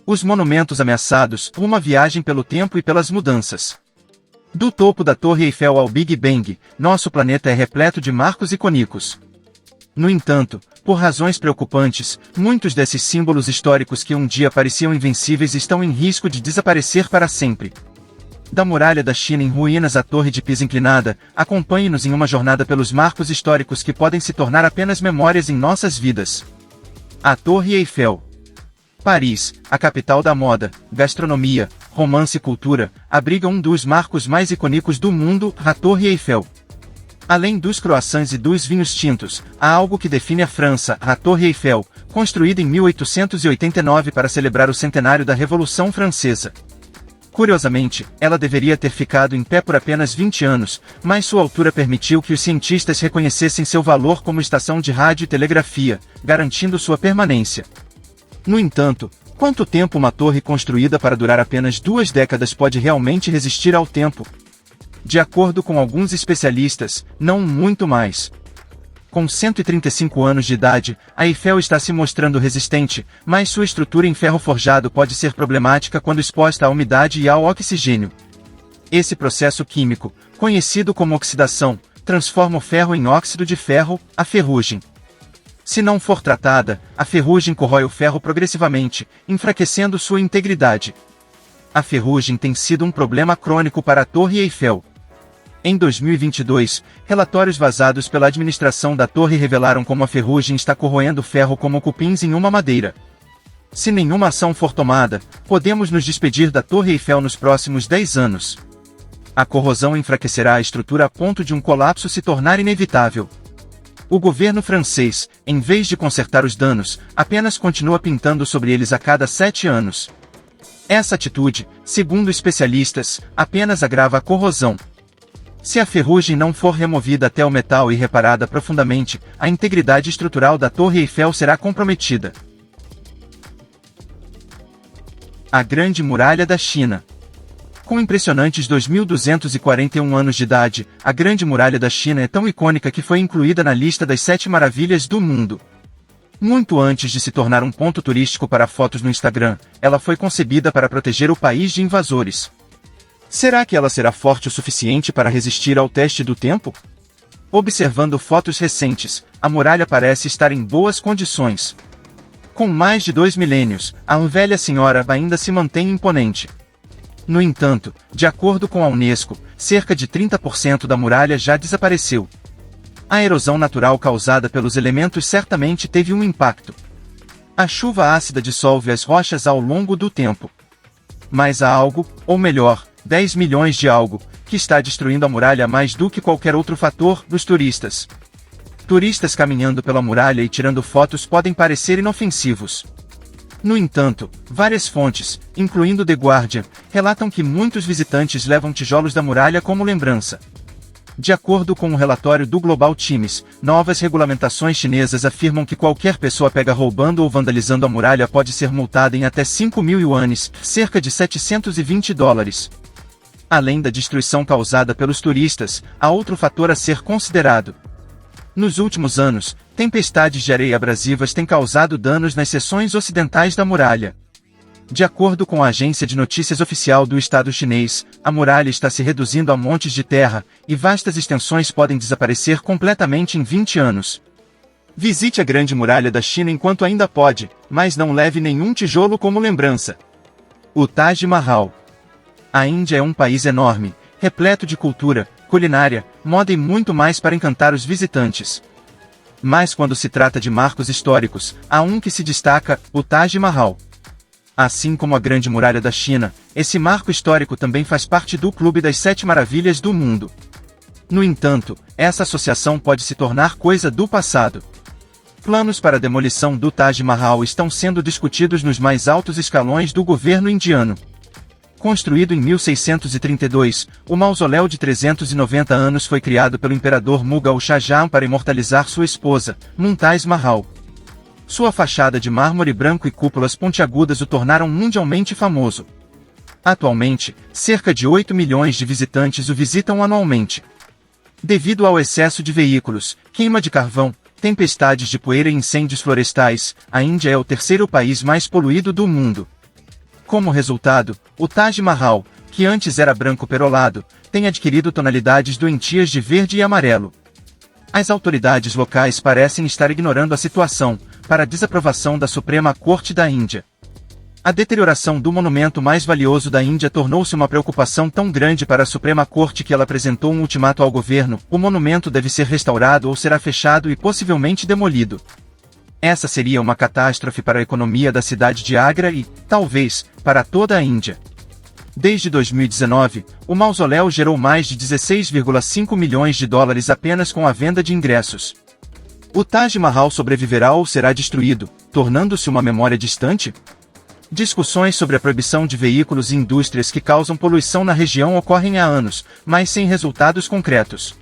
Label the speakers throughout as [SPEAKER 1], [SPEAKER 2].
[SPEAKER 1] Os monumentos ameaçados, uma viagem pelo tempo e pelas mudanças. Do topo da Torre Eiffel ao Big Bang, nosso planeta é repleto de marcos icônicos. No entanto, por razões preocupantes, muitos desses símbolos históricos que um dia pareciam invencíveis estão em risco de desaparecer para sempre. Da Muralha da China em ruínas à Torre de Pisa inclinada, acompanhe-nos em uma jornada pelos marcos históricos que podem se tornar apenas memórias em nossas vidas. A Torre Eiffel. Paris, a capital da moda, gastronomia, romance e cultura, abriga um dos marcos mais icônicos do mundo, a Torre Eiffel. Além dos croissants e dos vinhos tintos, há algo que define a França, a Torre Eiffel, construída em 1889 para celebrar o centenário da Revolução Francesa. Curiosamente, ela deveria ter ficado em pé por apenas 20 anos, mas sua altura permitiu que os cientistas reconhecessem seu valor como estação de rádio e telegrafia, garantindo sua permanência. No entanto, quanto tempo uma torre construída para durar apenas 2 décadas pode realmente resistir ao tempo? De acordo com alguns especialistas, não muito mais. Com 135 anos de idade, a Eiffel está se mostrando resistente, mas sua estrutura em ferro forjado pode ser problemática quando exposta à umidade e ao oxigênio. Esse processo químico, conhecido como oxidação, transforma o ferro em óxido de ferro, a ferrugem. Se não for tratada, a ferrugem corrói o ferro progressivamente, enfraquecendo sua integridade. A ferrugem tem sido um problema crônico para a Torre Eiffel. Em 2022, relatórios vazados pela administração da torre revelaram como a ferrugem está corroendo o ferro como cupins em uma madeira. Se nenhuma ação for tomada, podemos nos despedir da Torre Eiffel nos próximos 10 anos. A corrosão enfraquecerá a estrutura a ponto de um colapso se tornar inevitável. O governo francês, em vez de consertar os danos, apenas continua pintando sobre eles a cada 7 anos. Essa atitude, segundo especialistas, apenas agrava a corrosão. Se a ferrugem não for removida até o metal e reparada profundamente, a integridade estrutural da Torre Eiffel será comprometida. A Grande Muralha da China. Com impressionantes 2.241 anos de idade, a Grande Muralha da China é tão icônica que foi incluída na lista das 7 maravilhas do mundo. Muito antes de se tornar um ponto turístico para fotos no Instagram, ela foi concebida para proteger o país de invasores. Será que ela será forte o suficiente para resistir ao teste do tempo? Observando fotos recentes, a muralha parece estar em boas condições. Com mais de 2 milênios, a velha senhora ainda se mantém imponente. No entanto, de acordo com a Unesco, cerca de 30% da muralha já desapareceu. A erosão natural causada pelos elementos certamente teve um impacto. A chuva ácida dissolve as rochas ao longo do tempo. Mas há algo, ou melhor, 10 milhões de algo, que está destruindo a muralha mais do que qualquer outro fator, os turistas. Turistas caminhando pela muralha e tirando fotos podem parecer inofensivos. No entanto, várias fontes, incluindo The Guardian, relatam que muitos visitantes levam tijolos da muralha como lembrança. De acordo com um relatório do Global Times, novas regulamentações chinesas afirmam que qualquer pessoa pega roubando ou vandalizando a muralha pode ser multada em até 5.000 yuanes, cerca de $720. Além da destruição causada pelos turistas, há outro fator a ser considerado. Nos últimos anos, tempestades de areia abrasivas têm causado danos nas seções ocidentais da muralha. De acordo com a agência de notícias oficial do Estado chinês, a muralha está se reduzindo a montes de terra, e vastas extensões podem desaparecer completamente em 20 anos. Visite a Grande Muralha da China enquanto ainda pode, mas não leve nenhum tijolo como lembrança. O Taj Mahal. A Índia é um país enorme, repleto de cultura, culinária, moda e muito mais para encantar os visitantes. Mas quando se trata de marcos históricos, há um que se destaca, o Taj Mahal. Assim como a Grande Muralha da China, esse marco histórico também faz parte do Clube das 7 Maravilhas do Mundo. No entanto, essa associação pode se tornar coisa do passado. Planos para a demolição do Taj Mahal estão sendo discutidos nos mais altos escalões do governo indiano. Construído em 1632, o mausoléu de 390 anos foi criado pelo imperador Mughal Shah Jahan para imortalizar sua esposa, Mumtaz Mahal. Sua fachada de mármore branco e cúpulas pontiagudas o tornaram mundialmente famoso. Atualmente, cerca de 8 milhões de visitantes o visitam anualmente. Devido ao excesso de veículos, queima de carvão, tempestades de poeira e incêndios florestais, a Índia é o terceiro país mais poluído do mundo. Como resultado, o Taj Mahal, que antes era branco perolado, tem adquirido tonalidades doentias de verde e amarelo. As autoridades locais parecem estar ignorando a situação, para a desaprovação da Suprema Corte da Índia. A deterioração do monumento mais valioso da Índia tornou-se uma preocupação tão grande para a Suprema Corte que ela apresentou um ultimato ao governo: o monumento deve ser restaurado ou será fechado e possivelmente demolido. Essa seria uma catástrofe para a economia da cidade de Agra e, talvez, para toda a Índia. Desde 2019, o mausoléu gerou mais de 16,5 milhões de dólares apenas com a venda de ingressos. O Taj Mahal sobreviverá ou será destruído, tornando-se uma memória distante? Discussões sobre a proibição de veículos e indústrias que causam poluição na região ocorrem há anos, mas sem resultados concretos.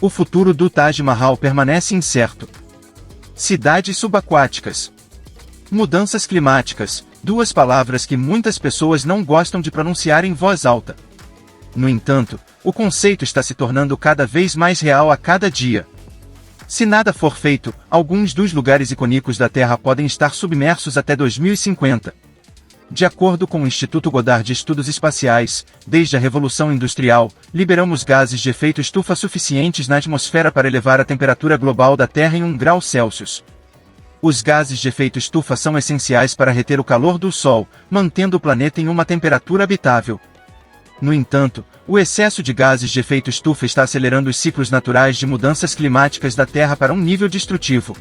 [SPEAKER 1] O futuro do Taj Mahal permanece incerto. Cidades subaquáticas. Mudanças climáticas, duas palavras que muitas pessoas não gostam de pronunciar em voz alta. No entanto, o conceito está se tornando cada vez mais real a cada dia. Se nada for feito, alguns dos lugares icônicos da Terra podem estar submersos até 2050. De acordo com o Instituto Goddard de Estudos Espaciais, desde a Revolução Industrial, liberamos gases de efeito estufa suficientes na atmosfera para elevar a temperatura global da Terra em 1 grau Celsius. Os gases de efeito estufa são essenciais para reter o calor do Sol, mantendo o planeta em uma temperatura habitável. No entanto, o excesso de gases de efeito estufa está acelerando os ciclos naturais de mudanças climáticas da Terra para um nível destrutivo.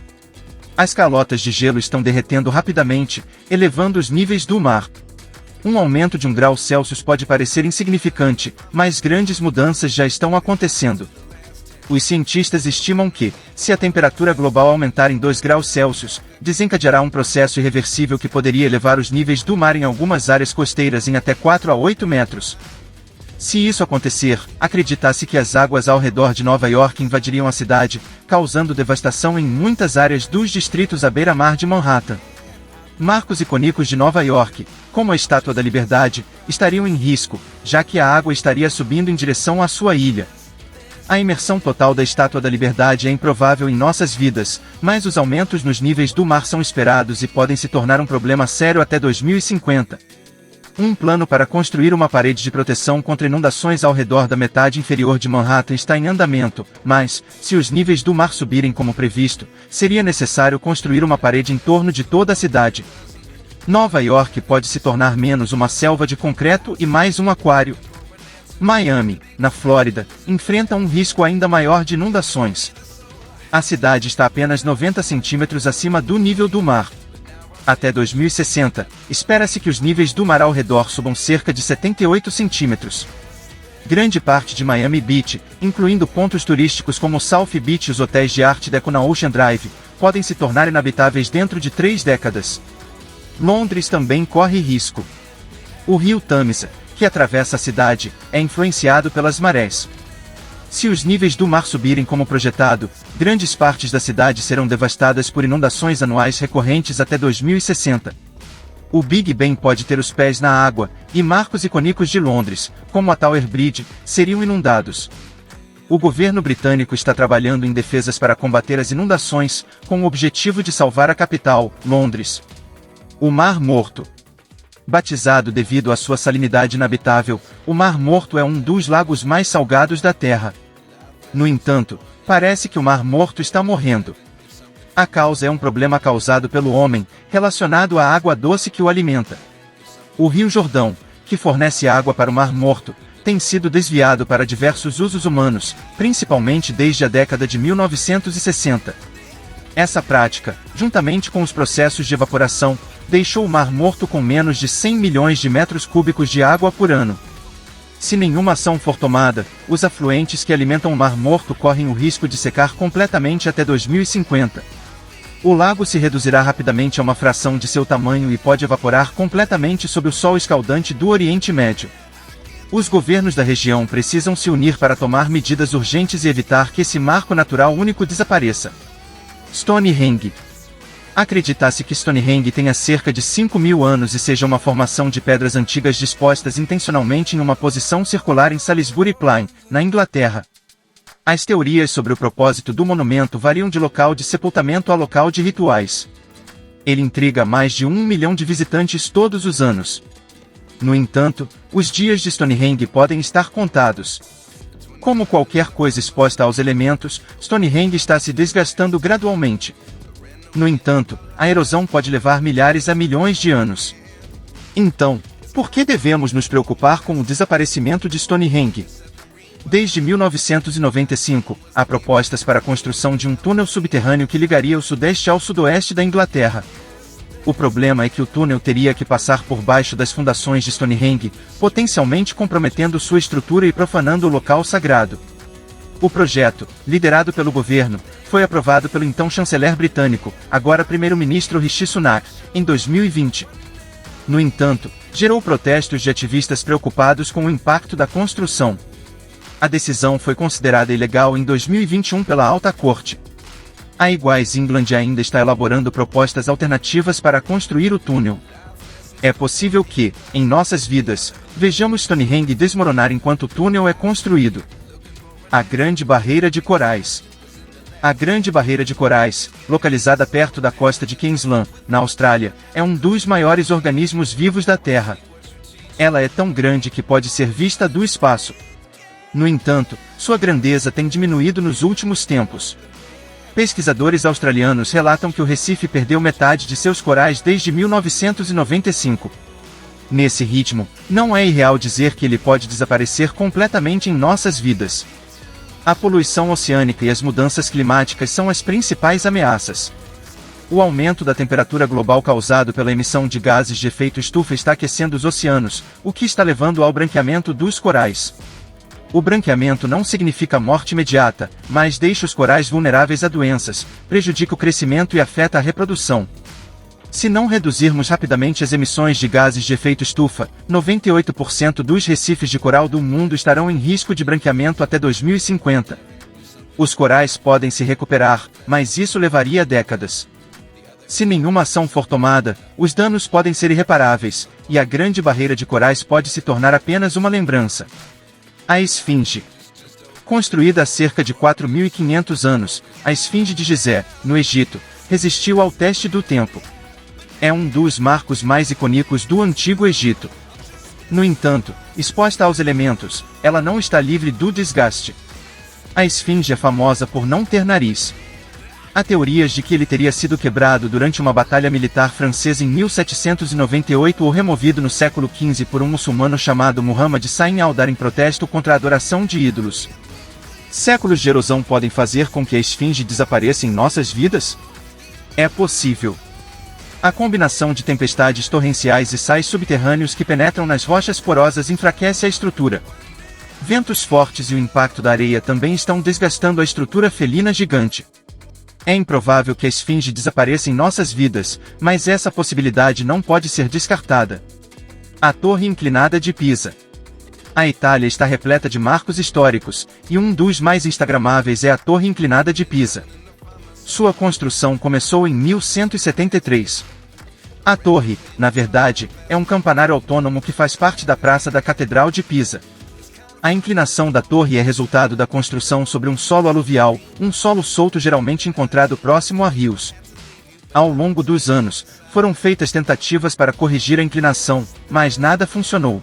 [SPEAKER 1] As calotas de gelo estão derretendo rapidamente, elevando os níveis do mar. Um aumento de 1 grau Celsius pode parecer insignificante, mas grandes mudanças já estão acontecendo. Os cientistas estimam que, se a temperatura global aumentar em 2 graus Celsius, desencadeará um processo irreversível que poderia elevar os níveis do mar em algumas áreas costeiras em até 4 a 8 metros. Se isso acontecer, acredita-se que as águas ao redor de Nova York invadiriam a cidade, causando devastação em muitas áreas dos distritos à beira-mar de Manhattan. Marcos icônicos de Nova York, como a Estátua da Liberdade, estariam em risco, já que a água estaria subindo em direção à sua ilha. A imersão total da Estátua da Liberdade é improvável em nossas vidas, mas os aumentos nos níveis do mar são esperados e podem se tornar um problema sério até 2050. Um plano para construir uma parede de proteção contra inundações ao redor da metade inferior de Manhattan está em andamento, mas, se os níveis do mar subirem como previsto, seria necessário construir uma parede em torno de toda a cidade. Nova York pode se tornar menos uma selva de concreto e mais um aquário. Miami, na Flórida, enfrenta um risco ainda maior de inundações. A cidade está apenas 90 centímetros acima do nível do mar. Até 2060, espera-se que os níveis do mar ao redor subam cerca de 78 centímetros. Grande parte de Miami Beach, incluindo pontos turísticos como South Beach e os hotéis de Art Deco na Ocean Drive, podem se tornar inabitáveis dentro de 3 décadas. Londres também corre risco. O rio Tamisa, que atravessa a cidade, é influenciado pelas marés. Se os níveis do mar subirem como projetado, grandes partes da cidade serão devastadas por inundações anuais recorrentes até 2060. O Big Ben pode ter os pés na água, e marcos icônicos de Londres, como a Tower Bridge, seriam inundados. O governo britânico está trabalhando em defesas para combater as inundações, com o objetivo de salvar a capital, Londres. O Mar Morto. Batizado devido à sua salinidade inabitável, o Mar Morto é um dos lagos mais salgados da Terra. No entanto, parece que o Mar Morto está morrendo. A causa é um problema causado pelo homem, relacionado à água doce que o alimenta. O Rio Jordão, que fornece água para o Mar Morto, tem sido desviado para diversos usos humanos, principalmente desde a década de 1960. Essa prática, juntamente com os processos de evaporação, deixou o Mar Morto com menos de 100 milhões de metros cúbicos de água por ano. Se nenhuma ação for tomada, os afluentes que alimentam o Mar Morto correm o risco de secar completamente até 2050. O lago se reduzirá rapidamente a uma fração de seu tamanho e pode evaporar completamente sob o sol escaldante do Oriente Médio. Os governos da região precisam se unir para tomar medidas urgentes e evitar que esse marco natural único desapareça. Stonehenge. Acredita-se que Stonehenge tenha cerca de 5.000 anos e seja uma formação de pedras antigas dispostas intencionalmente em uma posição circular em Salisbury Plain, na Inglaterra. As teorias sobre o propósito do monumento variam de local de sepultamento a local de rituais. Ele intriga mais de 1 milhão de visitantes todos os anos. No entanto, os dias de Stonehenge podem estar contados. Como qualquer coisa exposta aos elementos, Stonehenge está se desgastando gradualmente. No entanto, a erosão pode levar milhares a milhões de anos. Então, por que devemos nos preocupar com o desaparecimento de Stonehenge? Desde 1995, há propostas para a construção de um túnel subterrâneo que ligaria o sudeste ao sudoeste da Inglaterra. O problema é que o túnel teria que passar por baixo das fundações de Stonehenge, potencialmente comprometendo sua estrutura e profanando o local sagrado. O projeto, liderado pelo governo, foi aprovado pelo então chanceler britânico, agora primeiro-ministro Rishi Sunak, em 2020. No entanto, gerou protestos de ativistas preocupados com o impacto da construção. A decisão foi considerada ilegal em 2021 pela Alta Corte. A Wise England ainda está elaborando propostas alternativas para construir o túnel. É possível que, em nossas vidas, vejamos Stonehenge desmoronar enquanto o túnel é construído. A Grande Barreira de Corais. A Grande Barreira de Corais, localizada perto da costa de Queensland, na Austrália, é um dos maiores organismos vivos da Terra. Ela é tão grande que pode ser vista do espaço. No entanto, sua grandeza tem diminuído nos últimos tempos. Pesquisadores australianos relatam que o Recife perdeu metade de seus corais desde 1995. Nesse ritmo, não é irreal dizer que ele pode desaparecer completamente em nossas vidas. A poluição oceânica e as mudanças climáticas são as principais ameaças. O aumento da temperatura global causado pela emissão de gases de efeito estufa está aquecendo os oceanos, o que está levando ao branqueamento dos corais. O branqueamento não significa morte imediata, mas deixa os corais vulneráveis a doenças, prejudica o crescimento e afeta a reprodução. Se não reduzirmos rapidamente as emissões de gases de efeito estufa, 98% dos recifes de coral do mundo estarão em risco de branqueamento até 2050. Os corais podem se recuperar, mas isso levaria décadas. Se nenhuma ação for tomada, os danos podem ser irreparáveis, e a Grande Barreira de Corais pode se tornar apenas uma lembrança. A Esfinge. Construída há cerca de 4.500 anos, a Esfinge de Gizé, no Egito, resistiu ao teste do tempo. É um dos marcos mais icônicos do Antigo Egito. No entanto, exposta aos elementos, ela não está livre do desgaste. A Esfinge é famosa por não ter nariz. Há teorias de que ele teria sido quebrado durante uma batalha militar francesa em 1798 ou removido no século XV por um muçulmano chamado Muhammad Sain al-Dar em protesto contra a adoração de ídolos. Séculos de erosão podem fazer com que a Esfinge desapareça em nossas vidas? É possível. A combinação de tempestades torrenciais e sais subterrâneos que penetram nas rochas porosas enfraquece a estrutura. Ventos fortes e o impacto da areia também estão desgastando a estrutura felina gigante. É improvável que a Esfinge desapareça em nossas vidas, mas essa possibilidade não pode ser descartada. A Torre Inclinada de Pisa. A Itália está repleta de marcos históricos, e um dos mais instagramáveis é a Torre Inclinada de Pisa. Sua construção começou em 1173. A torre, na verdade, é um campanário autônomo que faz parte da praça da Catedral de Pisa. A inclinação da torre é resultado da construção sobre um solo aluvial, um solo solto geralmente encontrado próximo a rios. Ao longo dos anos, foram feitas tentativas para corrigir a inclinação, mas nada funcionou.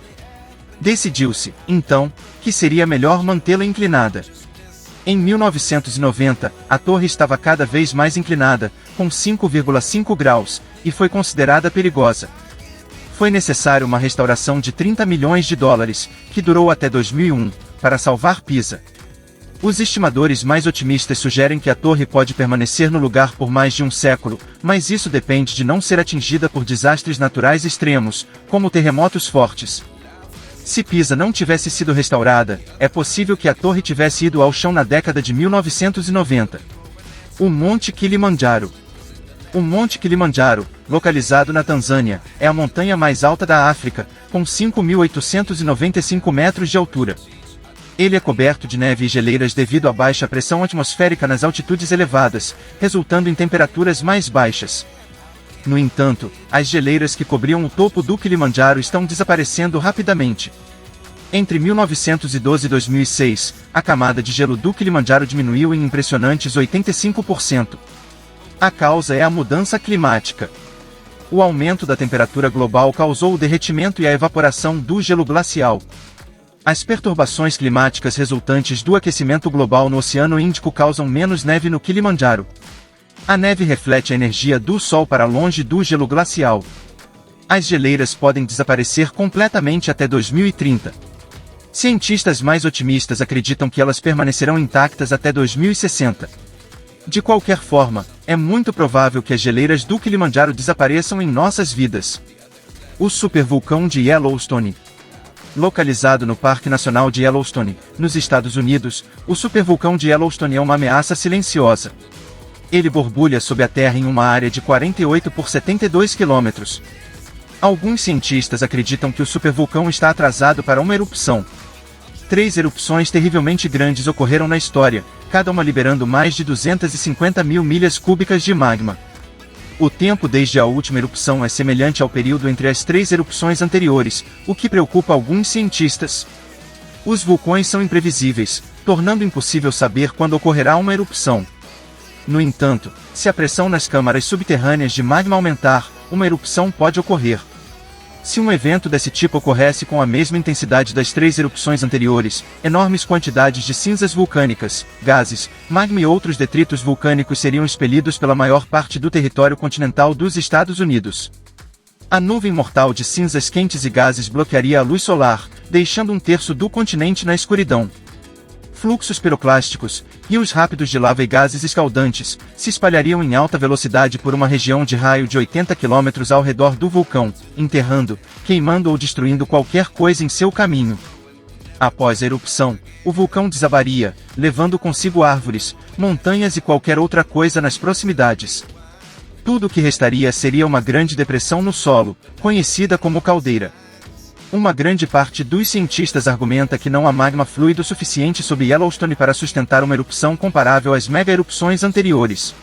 [SPEAKER 1] Decidiu-se, então, que seria melhor mantê-la inclinada. Em 1990, a torre estava cada vez mais inclinada, com 5,5 graus, e foi considerada perigosa. Foi necessário uma restauração de 30 milhões de dólares, que durou até 2001, para salvar Pisa. Os estimadores mais otimistas sugerem que a torre pode permanecer no lugar por mais de um século, mas isso depende de não ser atingida por desastres naturais extremos, como terremotos fortes. Se Pisa não tivesse sido restaurada, é possível que a torre tivesse ido ao chão na década de 1990. O Monte Kilimanjaro. O Monte Kilimanjaro, localizado na Tanzânia, é a montanha mais alta da África, com 5.895 metros de altura. Ele é coberto de neve e geleiras devido à baixa pressão atmosférica nas altitudes elevadas, resultando em temperaturas mais baixas. No entanto, as geleiras que cobriam o topo do Kilimanjaro estão desaparecendo rapidamente. Entre 1912 e 2006, a camada de gelo do Kilimanjaro diminuiu em impressionantes 85%. A causa é a mudança climática. O aumento da temperatura global causou o derretimento e a evaporação do gelo glacial. As perturbações climáticas resultantes do aquecimento global no Oceano Índico causam menos neve no Kilimanjaro. A neve reflete a energia do Sol para longe do gelo glacial. As geleiras podem desaparecer completamente até 2030. Cientistas mais otimistas acreditam que elas permanecerão intactas até 2060. De qualquer forma, é muito provável que as geleiras do Kilimanjaro desapareçam em nossas vidas. O supervulcão de Yellowstone. Localizado no Parque Nacional de Yellowstone, nos Estados Unidos, o supervulcão de Yellowstone é uma ameaça silenciosa. Ele borbulha sob a terra em uma área de 48 por 72 quilômetros. Alguns cientistas acreditam que o supervulcão está atrasado para uma erupção. 3 erupções terrivelmente grandes ocorreram na história, cada uma liberando mais de 250 mil milhas cúbicas de magma. O tempo desde a última erupção é semelhante ao período entre as 3 erupções anteriores, o que preocupa alguns cientistas. Os vulcões são imprevisíveis, tornando impossível saber quando ocorrerá uma erupção. No entanto, se a pressão nas câmaras subterrâneas de magma aumentar, uma erupção pode ocorrer. Se um evento desse tipo ocorresse com a mesma intensidade das 3 erupções anteriores, enormes quantidades de cinzas vulcânicas, gases, magma e outros detritos vulcânicos seriam expelidos pela maior parte do território continental dos Estados Unidos. A nuvem mortal de cinzas quentes e gases bloquearia a luz solar, deixando 1/3 do continente na escuridão. Fluxos piroclásticos, rios rápidos de lava e gases escaldantes, se espalhariam em alta velocidade por uma região de raio de 80 km ao redor do vulcão, enterrando, queimando ou destruindo qualquer coisa em seu caminho. Após a erupção, o vulcão desabaria, levando consigo árvores, montanhas e qualquer outra coisa nas proximidades. Tudo o que restaria seria uma grande depressão no solo, conhecida como caldeira. Uma grande parte dos cientistas argumenta que não há magma fluido suficiente sob Yellowstone para sustentar uma erupção comparável às mega-erupções anteriores.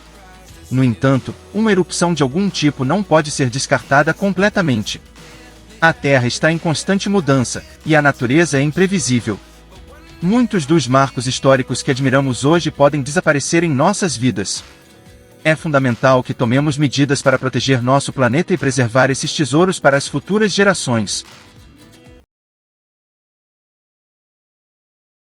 [SPEAKER 1] No entanto, uma erupção de algum tipo não pode ser descartada completamente. A Terra está em constante mudança, e a natureza é imprevisível. Muitos dos marcos históricos que admiramos hoje podem desaparecer em nossas vidas. É fundamental que tomemos medidas para proteger nosso planeta e preservar esses tesouros para as futuras gerações.